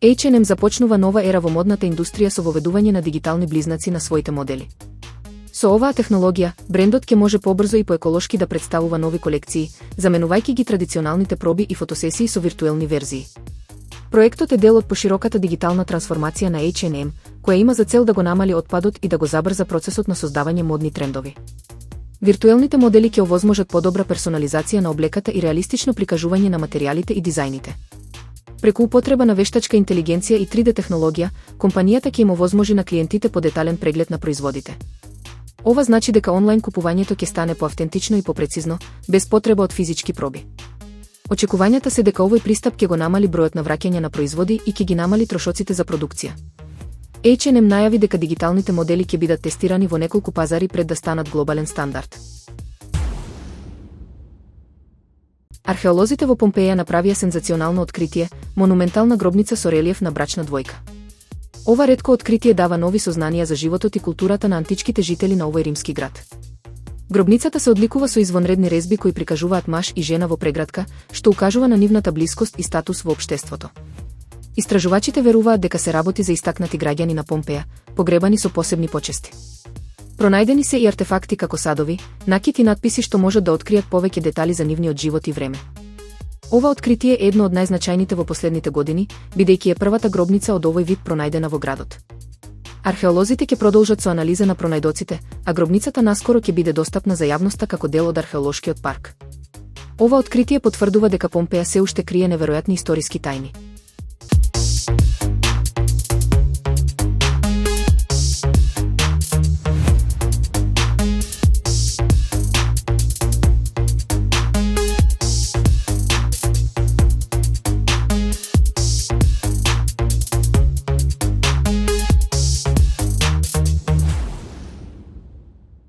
H&M започнува нова ера во модната индустрија со воведување на дигитални близнаци на своите модели. Со оваа технологија, брендот ќе може побрзо и поеколошки да представува нови колекции, заменувајќи ги традиционалните проби и фотосесии со виртуелни верзии. Проектот е дел од пошироката дигитална трансформација на H&M, која има за цел да го намали отпадот и да го забрза процесот на создавање модни трендови. Виртуелните модели ќе овозможат подобра персонализација на облеката и реалистично прикажување на материјалите и дизајните. Преку употреба на вештачка интелигенција и 3D технологија, компанијата ќе им овозможи на клиентите подетален преглед на производите. Ова значи дека онлайн купувањето ќе стане поавтентично и попрецизно, без потреба од физички проби. Очекувањата се дека овој пристап ќе го намали бројот на враќања на производи и ќе ги намали трошоците за продукција. H&M најави дека дигиталните модели ќе бидат тестирани во неколку пазари пред да станат глобален стандард. Археолозите во Помпеја направија сензационално откритие, монументална гробница со релиеф на брачна двојка. Ова ретко откритие дава нови сознанија за животот и културата на античките жители на овој римски град. Гробницата се одликува со извонредни резби кои прикажуваат маж и жена во преградка, што укажува на нивната блискост и статус во општеството. Истражувачите веруваат дека се работи за истакнати граѓани на Помпеја, погребани со посебни почести. Пронајдени се и артефакти како садови, накит и надписи што можат да откријат повеќе детали за нивниот живот и време. Ова откритие е едно од најзначајните во последните години, бидејќи е првата гробница од овој вид пронајдена во градот. Археолозите ќе продолжат со анализа на пронајдоците, а гробницата наскоро ќе биде достапна за јавноста како дел од археолошкиот парк. Ова откритие потврдува дека Помпеја се уште крие неверојатни историски тајни.